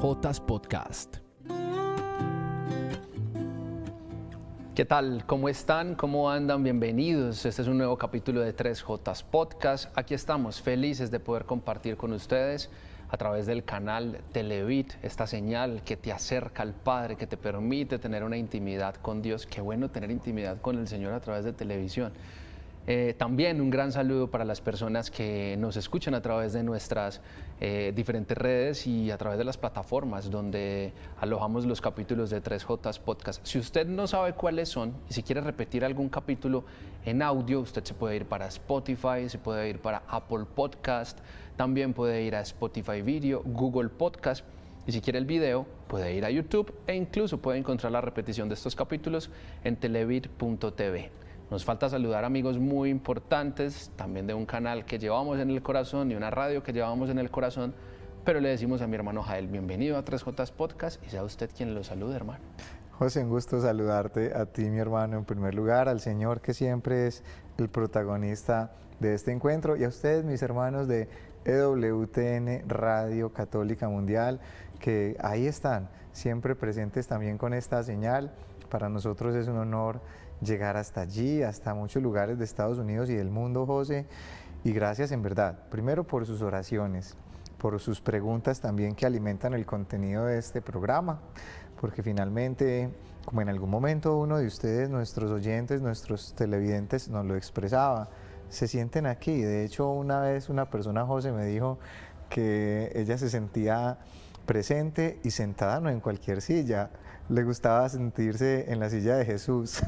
Jotas Podcast. ¿Qué tal? ¿Cómo están? ¿Cómo andan? Bienvenidos. Este es un nuevo capítulo de 3Jotas Podcast. Aquí estamos felices de poder compartir con ustedes a través del canal Televit, esta señal que te acerca al Padre, que te permite tener una intimidad con Dios. Qué bueno tener intimidad con el Señor a través de televisión. También un gran saludo para las personas que nos escuchan a través de nuestras diferentes redes y a través de las plataformas donde alojamos los capítulos de 3Jotas Podcast. Si usted no sabe cuáles son y si quiere repetir algún capítulo en audio, usted se puede ir para Spotify, se puede ir para Apple Podcast, también puede ir a Spotify Video, Google Podcast. Y si quiere el video, puede ir a YouTube e incluso puede encontrar la repetición de estos capítulos en televit.tv. Nos falta saludar amigos muy importantes, también de un canal que llevamos en el corazón y una radio que llevamos en el corazón, pero le decimos a mi hermano Jael, bienvenido a 3Jotas Podcast y sea usted quien lo salude, hermano. José, un gusto saludarte a ti, mi hermano, en primer lugar, al Señor que siempre es el protagonista de este encuentro y a ustedes, mis hermanos de EWTN Radio Católica Mundial, que ahí están, siempre presentes también con esta señal. Para nosotros es un honor llegar hasta allí, hasta muchos lugares de Estados Unidos y del mundo, José, y gracias en verdad, primero por sus oraciones, por sus preguntas también que alimentan el contenido de este programa, porque finalmente, como en algún momento uno de ustedes, nuestros oyentes, nuestros televidentes nos lo expresaba, se sienten aquí. De hecho, una vez una persona, José, me dijo que ella se sentía presente y sentada, no en cualquier silla, le gustaba sentirse en la silla de Jesús.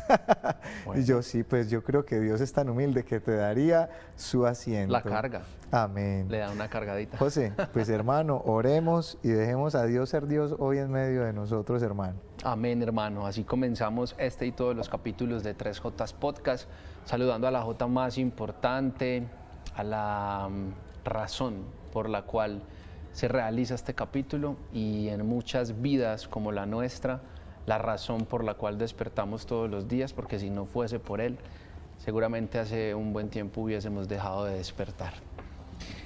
Bueno. Y yo sí, pues yo creo que Dios es tan humilde que te daría su asiento. La carga. Amén. Le da una cargadita. José, pues hermano, oremos y dejemos a Dios ser Dios hoy en medio de nosotros, hermano. Amén, hermano. Así comenzamos este y todos los capítulos de 3Jotas Podcast, saludando a la Jota más importante, a la razón por la cual se realiza este capítulo y en muchas vidas como la nuestra, la razón por la cual despertamos todos los días, porque si no fuese por Él, seguramente hace un buen tiempo hubiésemos dejado de despertar.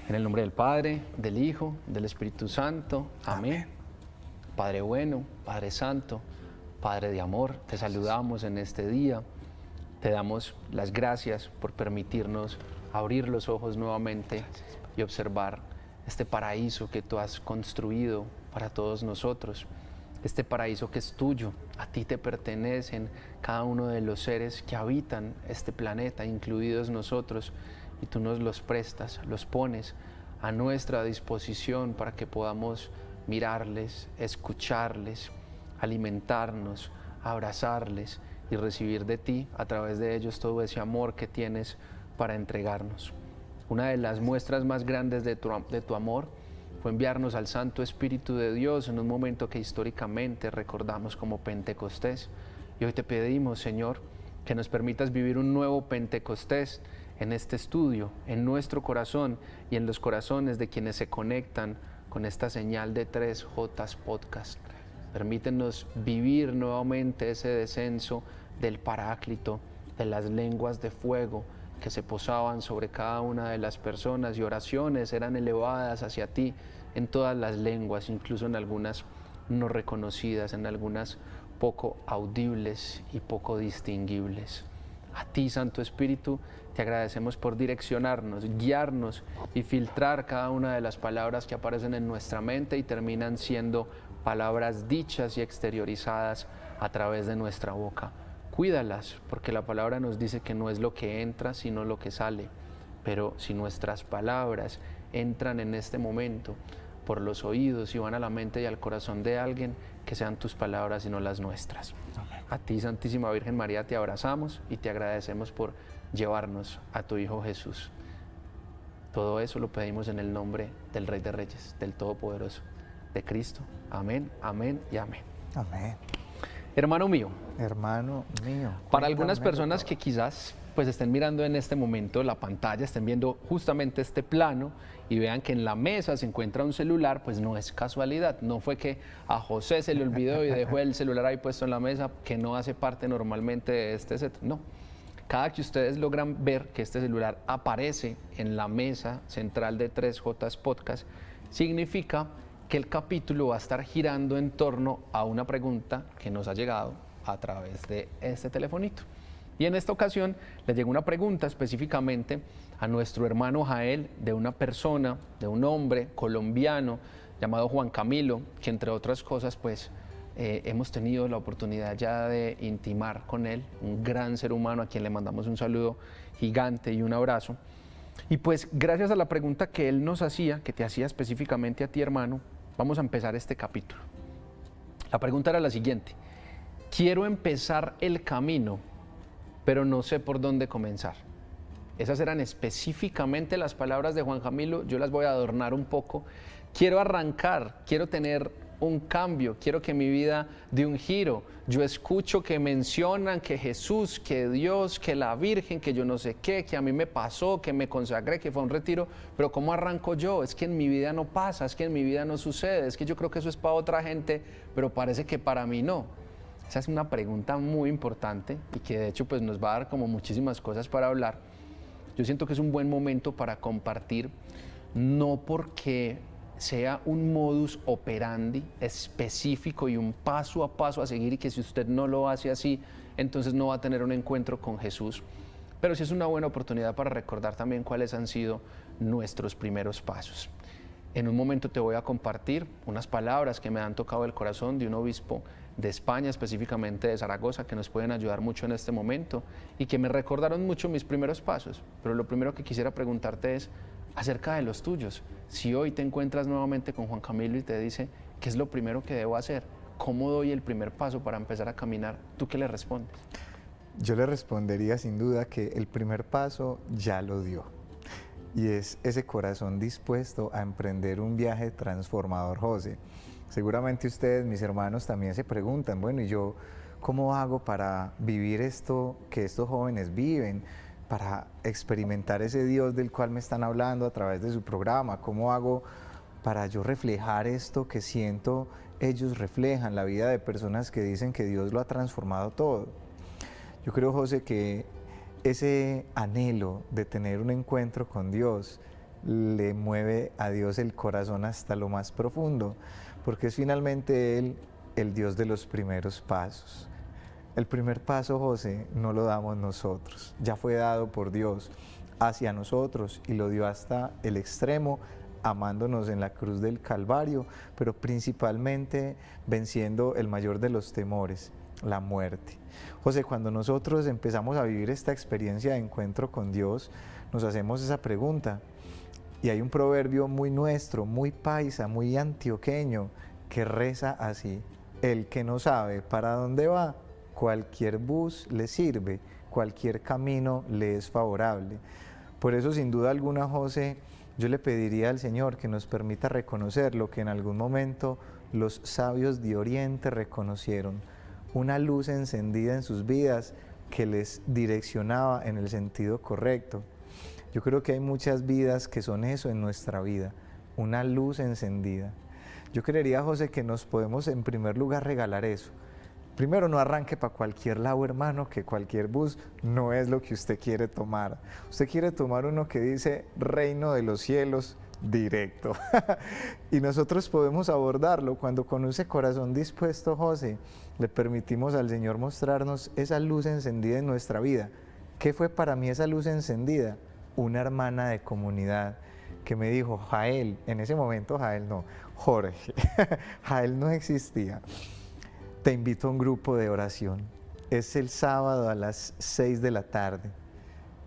En el nombre del Padre, del Hijo, del Espíritu Santo, amén. Padre bueno, Padre Santo, Padre de amor, te saludamos en este día, te damos las gracias por permitirnos abrir los ojos nuevamente y observar este paraíso que tú has construido para todos nosotros, este paraíso que es tuyo, a ti te pertenecen cada uno de los seres que habitan este planeta, incluidos nosotros, y tú nos los prestas, los pones a nuestra disposición para que podamos mirarles, escucharles, alimentarnos, abrazarles y recibir de ti a través de ellos todo ese amor que tienes para entregarnos. Una de las muestras más grandes de tu amor fue enviarnos al Santo Espíritu de Dios en un momento que históricamente recordamos como Pentecostés. Y hoy te pedimos, Señor, que nos permitas vivir un nuevo Pentecostés en este estudio, en nuestro corazón y en los corazones de quienes se conectan con esta señal de 3Jotas Podcast. Permítenos vivir nuevamente ese descenso del Paráclito, de las lenguas de fuego, que se posaban sobre cada una de las personas y oraciones eran elevadas hacia ti en todas las lenguas, incluso en algunas no reconocidas, en algunas poco audibles y poco distinguibles. A ti, Santo Espíritu, te agradecemos por direccionarnos, guiarnos y filtrar cada una de las palabras que aparecen en nuestra mente y terminan siendo palabras dichas y exteriorizadas a través de nuestra boca. Cuídalas, porque la palabra nos dice que no es lo que entra, sino lo que sale. Pero si nuestras palabras entran en este momento por los oídos y van a la mente y al corazón de alguien, que sean tus palabras y no las nuestras. Amén. A ti, Santísima Virgen María, te abrazamos y te agradecemos por llevarnos a tu Hijo Jesús. Todo eso lo pedimos en el nombre del Rey de Reyes, del Todopoderoso, de Cristo. Amén, amén y amén. Amén. Hermano mío. Hermano mío. Para algunas personas que quizás pues estén mirando en este momento la pantalla, estén viendo justamente este plano y vean que en la mesa se encuentra un celular, pues no es casualidad, no fue que a José se le olvidó y dejó el celular ahí puesto en la mesa, que no hace parte normalmente de este set, no. Cada que ustedes logran ver que este celular aparece en la mesa central de 3J Podcast, significa que el capítulo va a estar girando en torno a una pregunta que nos ha llegado a través de este telefonito. Y en esta ocasión le llegó una pregunta específicamente a nuestro hermano Jael, de una persona, de un hombre colombiano llamado Juan Camilo, que entre otras cosas pues hemos tenido la oportunidad ya de intimar con él, un gran ser humano a quien le mandamos un saludo gigante y un abrazo. Y pues gracias a la pregunta que él nos hacía, que te hacía específicamente a ti, hermano, vamos a empezar este capítulo. La pregunta era la siguiente: quiero empezar el camino, pero no sé por dónde comenzar. Esas eran específicamente las palabras de Juan Camilo. Yo las voy a adornar un poco. Quiero arrancar, quiero tener un cambio, quiero que mi vida dé un giro. Yo escucho que mencionan que Jesús, que Dios, que la Virgen, que yo no sé qué, que a mí me pasó, que me consagré, que fue un retiro, pero ¿cómo arranco yo? Es que en mi vida no pasa, es que en mi vida no sucede, es que yo creo que eso es para otra gente, pero parece que para mí no. Esa es una pregunta muy importante y que de hecho pues nos va a dar como muchísimas cosas para hablar. Yo siento que es un buen momento para compartir, no porque sea un modus operandi específico y un paso a paso a seguir, y que si usted no lo hace así, entonces no va a tener un encuentro con Jesús. Pero sí es una buena oportunidad para recordar también cuáles han sido nuestros primeros pasos. En un momento te voy a compartir unas palabras que me han tocado el corazón de un obispo de España, específicamente de Zaragoza, que nos pueden ayudar mucho en este momento y que me recordaron mucho mis primeros pasos. Pero lo primero que quisiera preguntarte es acerca de los tuyos. Si hoy te encuentras nuevamente con Juan Camilo y te dice, ¿qué es lo primero que debo hacer? ¿Cómo doy el primer paso para empezar a caminar? ¿Tú qué le respondes? Yo le respondería sin duda que el primer paso ya lo dio. Y es ese corazón dispuesto a emprender un viaje transformador, José. Seguramente ustedes, mis hermanos, también se preguntan, bueno, ¿y yo cómo hago para vivir esto que estos jóvenes viven? Para experimentar ese Dios del cual me están hablando a través de su programa. ¿Cómo hago para yo reflejar esto que siento ellos reflejan, la vida de personas que dicen que Dios lo ha transformado todo? Yo creo, José, que ese anhelo de tener un encuentro con Dios le mueve a Dios el corazón hasta lo más profundo, porque es finalmente Él el Dios de los primeros pasos. El primer paso, José, no lo damos nosotros, ya fue dado por Dios hacia nosotros y lo dio hasta el extremo, amándonos en la cruz del Calvario, pero principalmente venciendo el mayor de los temores, la muerte. José, cuando nosotros empezamos a vivir esta experiencia de encuentro con Dios, nos hacemos esa pregunta. Y hay un proverbio muy nuestro, muy paisa, muy antioqueño, que reza así: el que no sabe para dónde va, cualquier bus le sirve, cualquier camino le es favorable. Por eso, sin duda alguna, José, yo le pediría al Señor que nos permita reconocer lo que en algún momento los sabios de Oriente reconocieron: una luz encendida en sus vidas que les direccionaba en el sentido correcto. Yo creo que hay muchas vidas que son eso en nuestra vida, una luz encendida. Yo creería, José, que nos podemos en primer lugar regalar eso. Primero, no arranque para cualquier lado, hermano, que cualquier bus no es lo que usted quiere tomar. Usted quiere tomar uno que dice Reino de los Cielos directo. Y nosotros podemos abordarlo cuando con ese corazón dispuesto, José, le permitimos al Señor mostrarnos esa luz encendida en nuestra vida. ¿Qué fue para mí esa luz encendida? Una hermana de comunidad que me dijo, Jael, en ese momento Jael no, Jorge, Jael no existía. Te invito a un grupo de oración. Es el sábado a las 6 de la tarde.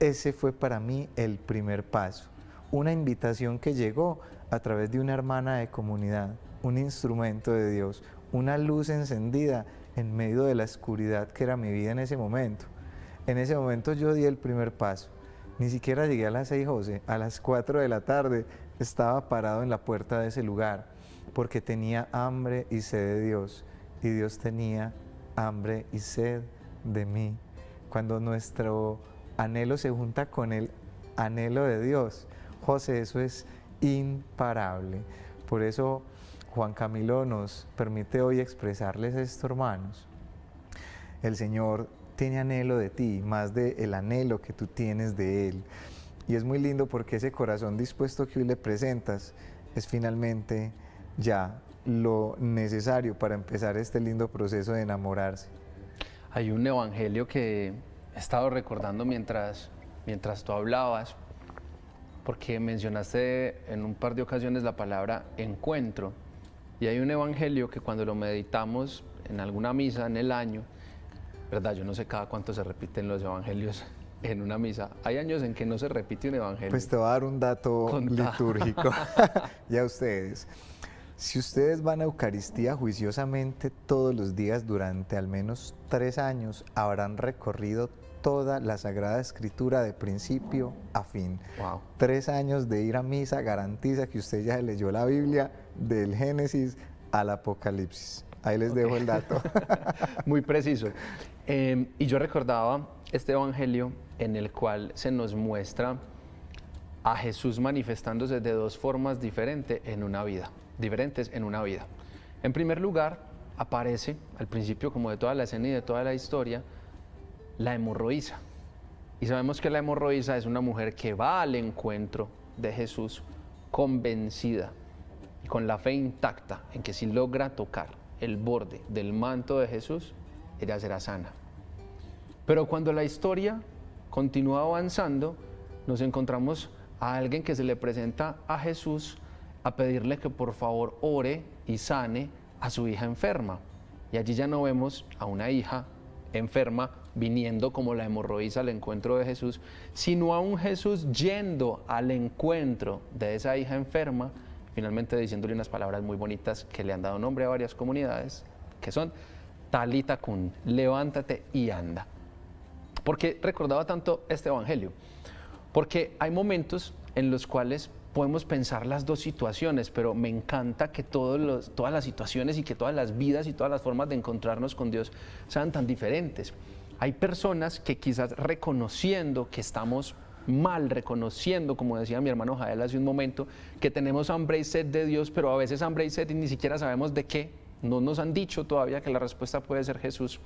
Ese fue para mí el primer paso. Una invitación que llegó a través de una hermana de comunidad, un instrumento de Dios, una luz encendida en medio de la oscuridad que era mi vida en ese momento. En ese momento yo di el primer paso. Ni siquiera llegué a las 6, José. A las 4 de la tarde estaba parado en la puerta de ese lugar porque tenía hambre y sed de Dios. Y Dios tenía hambre y sed de mí. Cuando nuestro anhelo se junta con el anhelo de Dios, José, eso es imparable. Por eso Juan Camilo nos permite hoy expresarles esto, hermanos. El Señor tiene anhelo de ti, más de el anhelo que tú tienes de Él. Y es muy lindo porque ese corazón dispuesto que hoy le presentas es finalmente ya lo necesario para empezar este lindo proceso de enamorarse. Hay un evangelio que he estado recordando mientras tú hablabas, porque mencionaste en un par de ocasiones la palabra encuentro. Y hay un evangelio que cuando lo meditamos en alguna misa en el año, ¿verdad? Yo no sé cada cuánto se repiten los evangelios en una misa. Hay años en que no se repite un evangelio. Pues te voy a dar un dato litúrgico. Ya ustedes. Si ustedes van a Eucaristía juiciosamente todos los días durante al menos 3 años, habrán recorrido toda la Sagrada Escritura de principio a fin. Wow. 3 años de ir a misa garantiza que usted ya leyó la Biblia del Génesis al Apocalipsis. Ahí les dejo el dato. Muy preciso. Y yo recordaba este evangelio en el cual se nos muestra a Jesús manifestándose de 2 formas diferentes en una vida. En primer lugar, aparece al principio, como de toda la escena y de toda la historia, la hemorroísa. Y sabemos que la hemorroísa es una mujer que va al encuentro de Jesús convencida y con la fe intacta en que si logra tocar el borde del manto de Jesús, ella será sana. Pero cuando la historia continúa avanzando, nos encontramos a alguien que se le presenta a Jesús a pedirle que por favor ore y sane a su hija enferma. Y allí ya no vemos a una hija enferma viniendo como la hemorroísa al encuentro de Jesús, sino a un Jesús yendo al encuentro de esa hija enferma, finalmente diciéndole unas palabras muy bonitas que le han dado nombre a varias comunidades, que son Talita Cum, levántate y anda. ¿Por qué recordaba tanto este evangelio? Porque hay momentos en los cuales podemos pensar las 2 situaciones, pero me encanta que todas las situaciones y que todas las vidas y todas las formas de encontrarnos con Dios sean tan diferentes. Hay personas que quizás reconociendo que estamos mal, reconociendo, como decía mi hermano Jael hace un momento, que tenemos hambre y sed de Dios, pero a veces hambre y sed y ni siquiera sabemos de qué, no nos han dicho todavía que la respuesta puede ser Jesús.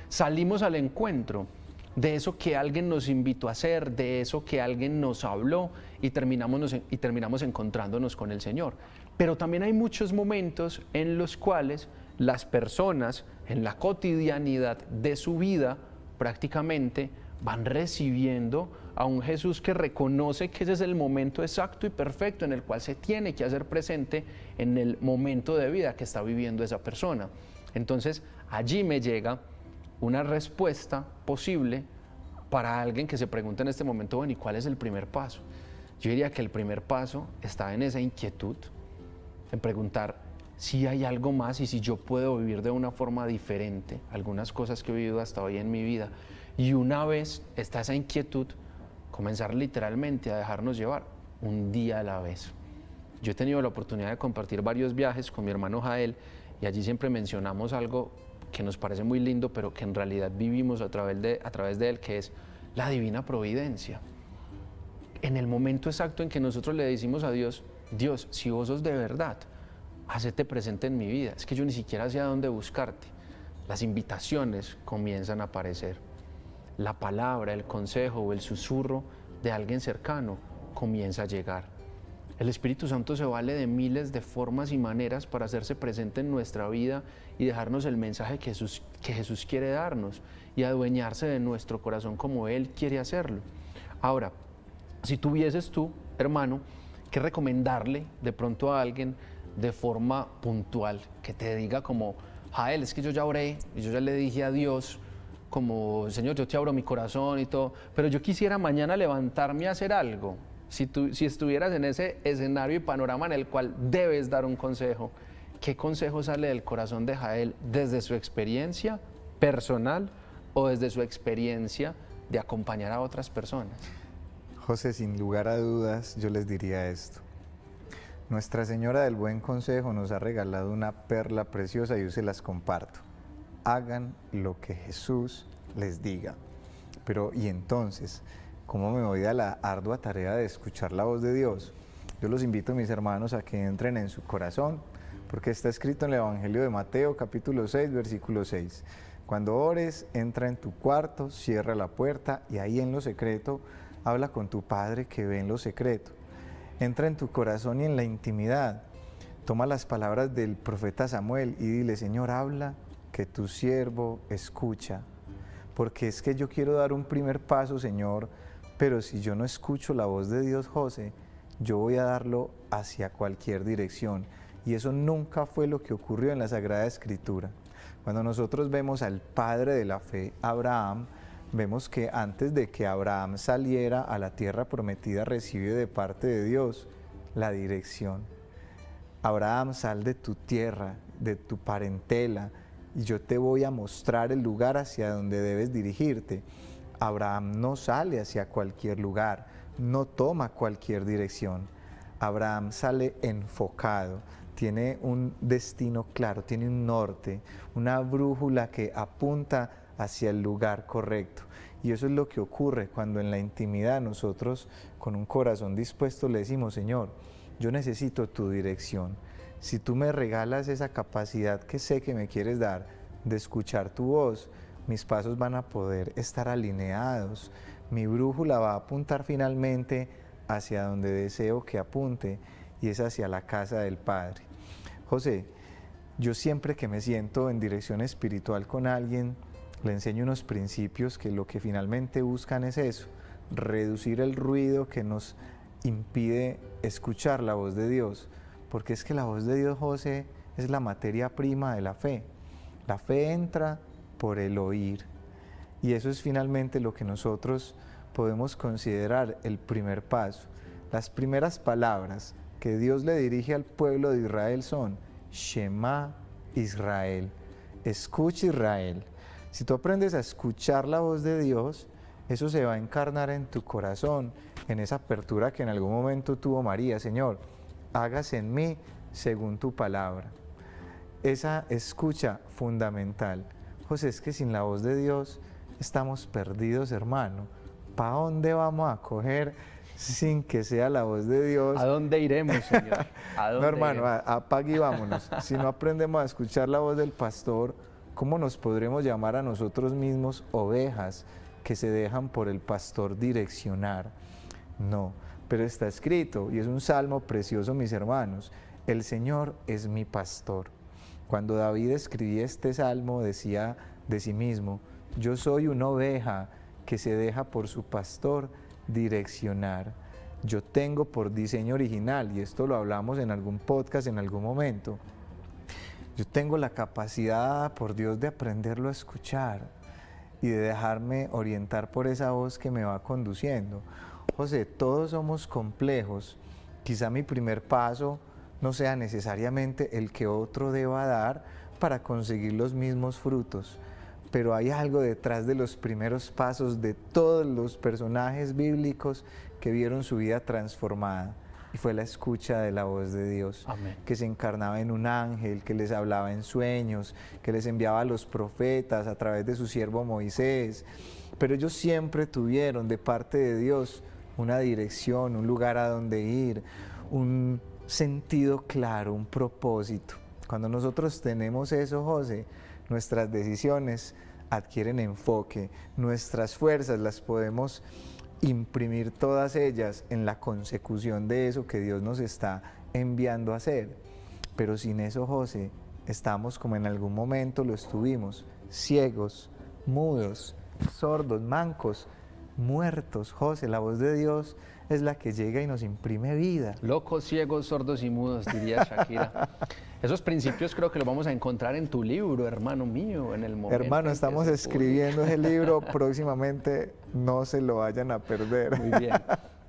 Salimos al encuentro de eso que alguien nos invitó a hacer, de eso que alguien nos habló y terminamos encontrándonos con el Señor. Pero también hay muchos momentos en los cuales las personas en la cotidianidad de su vida prácticamente van recibiendo a un Jesús que reconoce que ese es el momento exacto y perfecto en el cual se tiene que hacer presente en el momento de vida que está viviendo esa persona. Entonces allí me llega una respuesta posible para alguien que se pregunta en este momento, bueno, ¿y cuál es el primer paso? Yo diría que el primer paso está en esa inquietud, en preguntar si hay algo más y si yo puedo vivir de una forma diferente algunas cosas que he vivido hasta hoy en mi vida. Y una vez está esa inquietud, comenzar literalmente a dejarnos llevar un día a la vez. Yo he tenido la oportunidad de compartir varios viajes con mi hermano Jael y allí siempre mencionamos algo que nos parece muy lindo, pero que en realidad vivimos a través de él, que es la divina providencia. En el momento exacto en que nosotros le decimos a Dios, Dios, si vos sos de verdad, hacete presente en mi vida. Es que yo ni siquiera sé a dónde buscarte. Las invitaciones comienzan a aparecer. La palabra, el consejo o el susurro de alguien cercano comienza a llegar. El Espíritu Santo se vale de miles de formas y maneras para hacerse presente en nuestra vida y dejarnos el mensaje que Jesús quiere darnos y adueñarse de nuestro corazón como Él quiere hacerlo. Ahora, si tuvieses tú, hermano, que recomendarle de pronto a alguien de forma puntual, que te diga como, Jael, es que yo ya oré y yo ya le dije a Dios, como, Señor, yo te abro mi corazón y todo, pero yo quisiera mañana levantarme a hacer algo. Si estuvieras en ese escenario y panorama en el cual debes dar un consejo, ¿qué consejo sale del corazón de Jael desde su experiencia personal o desde su experiencia de acompañar a otras personas? José, sin lugar a dudas, yo les diría esto. Nuestra Señora del Buen Consejo nos ha regalado una perla preciosa y yo se las comparto. Hagan lo que Jesús les diga. Pero, ¿y entonces cómo me voy a la ardua tarea de escuchar la voz de Dios? Yo los invito, mis hermanos, a que entren en su corazón, porque está escrito en el Evangelio de Mateo, capítulo 6, versículo 6. Cuando ores, entra en tu cuarto, cierra la puerta y ahí en lo secreto, habla con tu Padre que ve en lo secreto. Entra en tu corazón y en la intimidad. Toma las palabras del profeta Samuel y dile, Señor, habla, que tu siervo escucha. Porque es que yo quiero dar un primer paso, Señor, pero si yo no escucho la voz de Dios, José, yo voy a darlo hacia cualquier dirección. Y eso nunca fue lo que ocurrió en la Sagrada Escritura. Cuando nosotros vemos al padre de la fe, Abraham, vemos que antes de que Abraham saliera a la tierra prometida, recibe de parte de Dios la dirección. Abraham, sal de tu tierra, de tu parentela, y yo te voy a mostrar el lugar hacia donde debes dirigirte. Abraham no sale hacia cualquier lugar, no toma cualquier dirección. Abraham sale enfocado, tiene un destino claro, tiene un norte, una brújula que apunta hacia el lugar correcto. Y eso es lo que ocurre cuando en la intimidad nosotros con un corazón dispuesto le decimos, Señor, yo necesito tu dirección. Si tú me regalas esa capacidad que sé que me quieres dar de escuchar tu voz, mis pasos van a poder estar alineados, mi brújula va a apuntar finalmente hacia donde deseo que apunte y es hacia la casa del Padre. José, yo siempre que me siento en dirección espiritual con alguien, le enseño unos principios que lo que finalmente buscan es eso, reducir el ruido que nos impide escuchar la voz de Dios, porque es que la voz de Dios, José, es la materia prima de la fe. La fe entra por el oír y eso es finalmente lo que nosotros podemos considerar el primer paso. Las primeras palabras que Dios le dirige al pueblo de Israel son Shema Israel, escucha Israel. Si tú aprendes a escuchar la voz de Dios, eso se va a encarnar en tu corazón, en esa apertura que en algún momento tuvo María, Señor, hágase en mí según tu palabra. Esa escucha fundamental. José, es que sin la voz de Dios estamos perdidos, hermano. ¿Para dónde vamos a coger sin que sea la voz de Dios? ¿A dónde iremos, Señor? ¿A dónde No, hermano, iremos? apague y vámonos. Si no aprendemos a escuchar la voz del pastor, ¿cómo nos podremos llamar a nosotros mismos ovejas que se dejan por el pastor direccionar? No, pero está escrito, y es un salmo precioso, mis hermanos, el Señor es mi pastor. Cuando David escribía este salmo, decía de sí mismo, yo soy una oveja que se deja por su pastor direccionar. Yo tengo por diseño original, y esto lo hablamos en algún podcast en algún momento, yo tengo la capacidad por Dios de aprenderlo a escuchar y de dejarme orientar por esa voz que me va conduciendo. José, todos somos complejos, quizá mi primer paso no sea necesariamente el que otro deba dar para conseguir los mismos frutos, pero hay algo detrás de los primeros pasos de todos los personajes bíblicos que vieron su vida transformada, y fue la escucha de la voz de Dios. Amén. Que se encarnaba en un ángel, que les hablaba en sueños, que les enviaba a los profetas a través de su siervo Moisés, pero ellos siempre tuvieron de parte de Dios una dirección, un lugar a donde ir, un sentido claro, un propósito. Cuando nosotros tenemos eso, José, nuestras decisiones adquieren enfoque, nuestras fuerzas las podemos imprimir todas ellas en la consecución de eso que Dios nos está enviando a hacer. Pero sin eso, José, estamos como en algún momento lo estuvimos, ciegos, mudos, sordos, mancos, muertos. José, la voz de Dios es la que llega y nos imprime vida. Locos, ciegos, sordos y mudos, diría Shakira. Esos principios creo que los vamos a encontrar en tu libro, hermano mío, en el momento. Hermano, estamos escribiendo ese libro próximamente, no se lo vayan a perder. Muy bien,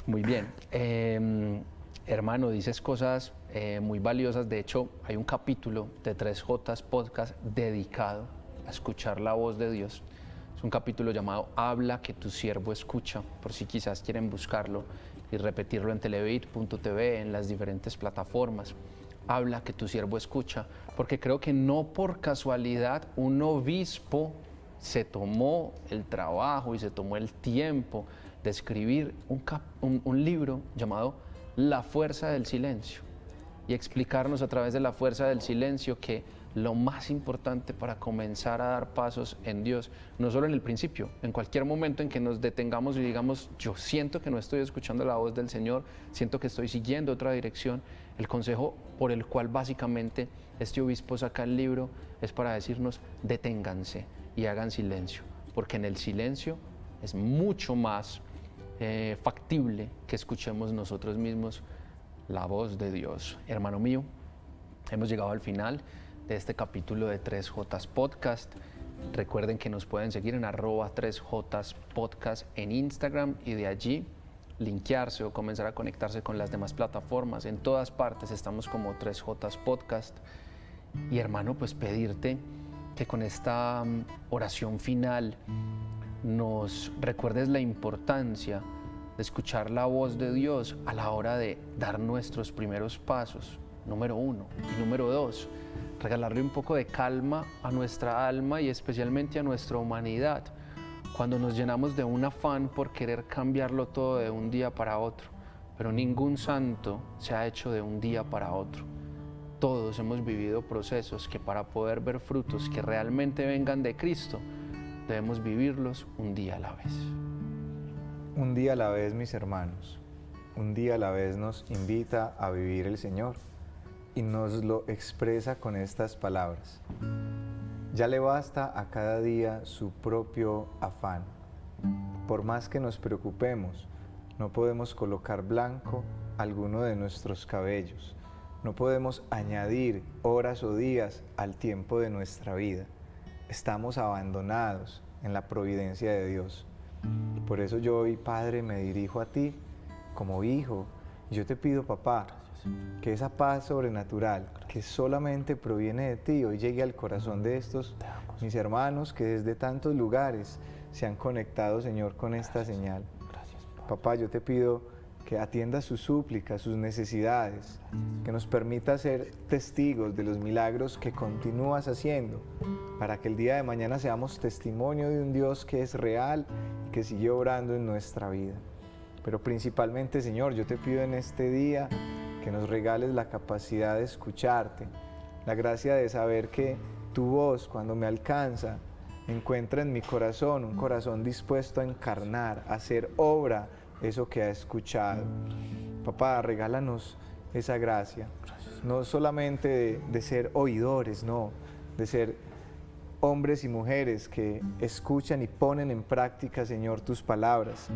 muy bien. Hermano, dices cosas muy valiosas. De hecho, hay un capítulo de 3J Podcast dedicado a escuchar la voz de Dios. Es un capítulo llamado Habla que tu siervo escucha, por si quizás quieren buscarlo y repetirlo en televit.tv, en las diferentes plataformas. Habla que tu siervo escucha, porque creo que no por casualidad un obispo se tomó el trabajo y se tomó el tiempo de escribir un libro llamado La fuerza del silencio y explicarnos a través de la fuerza del silencio que lo más importante para comenzar a dar pasos en Dios, no solo en el principio, en cualquier momento en que nos detengamos y digamos, yo siento que no estoy escuchando la voz del Señor, siento que estoy siguiendo otra dirección. El consejo por el cual básicamente este obispo saca el libro es para decirnos, deténganse y hagan silencio, porque en el silencio es mucho más factible que escuchemos nosotros mismos la voz de Dios. Hermano mío, hemos llegado al final de este capítulo de 3J Podcast. Recuerden que nos pueden seguir en @3J Podcast en Instagram y de allí linkearse o comenzar a conectarse con las demás plataformas. En todas partes estamos como 3J Podcast. Y hermano, pues pedirte que con esta oración final nos recuerdes la importancia de escuchar la voz de Dios a la hora de dar nuestros primeros pasos, número 1. Y número 2, regalarle un poco de calma a nuestra alma y especialmente a nuestra humanidad, cuando nos llenamos de un afán por querer cambiarlo todo de un día para otro. Pero ningún santo se ha hecho de un día para otro. Todos hemos vivido procesos que para poder ver frutos que realmente vengan de Cristo, debemos vivirlos un día a la vez. Un día a la vez, mis hermanos, un día a la vez nos invita a vivir el Señor y nos lo expresa con estas palabras. Ya le basta a cada día su propio afán. Por más que nos preocupemos, no podemos colocar blanco alguno de nuestros cabellos. No podemos añadir horas o días al tiempo de nuestra vida. Estamos abandonados en la providencia de Dios. Por eso yo hoy, Padre, me dirijo a ti como hijo. Yo te pido, papá, que esa paz sobrenatural que solamente proviene de ti hoy llegue al corazón de estos mis hermanos que desde tantos lugares se han conectado, Señor, con esta señal. Papá, yo te pido que atienda sus súplicas, sus necesidades, que nos permita ser testigos de los milagros que continúas haciendo, para que el día de mañana seamos testimonio de un Dios que es real y que sigue obrando en nuestra vida. Pero principalmente, Señor, yo te pido en este día que nos regales la capacidad de escucharte, la gracia de saber que tu voz, cuando me alcanza, encuentra en mi corazón un corazón dispuesto a encarnar, a hacer obra eso que ha escuchado. Papá, regálanos esa gracia, no solamente de ser oidores, no, de ser hombres y mujeres que escuchan y ponen en práctica, Señor, tus palabras,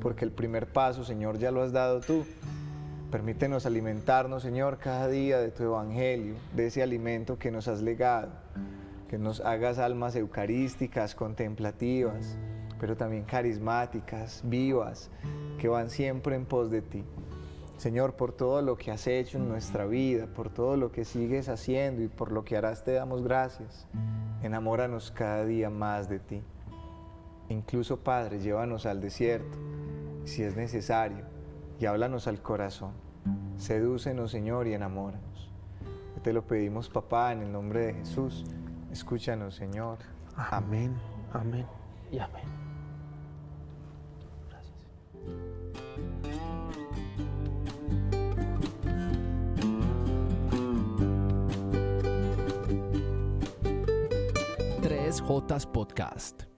porque el primer paso, Señor, ya lo has dado tú. Permítenos alimentarnos, Señor, cada día de tu evangelio, de ese alimento que nos has legado, que nos hagas almas eucarísticas, contemplativas, pero también carismáticas, vivas, que van siempre en pos de ti. Señor, por todo lo que has hecho en nuestra vida, por todo lo que sigues haciendo y por lo que harás, te damos gracias. Enamóranos cada día más de ti. Incluso, Padre, llévanos al desierto, si es necesario, y háblanos al corazón. Sedúcenos, Señor, y enamóranos. Te lo pedimos, papá, en el nombre de Jesús. Escúchanos, Señor. Amén, amén y amén. Gracias. 3J Podcast.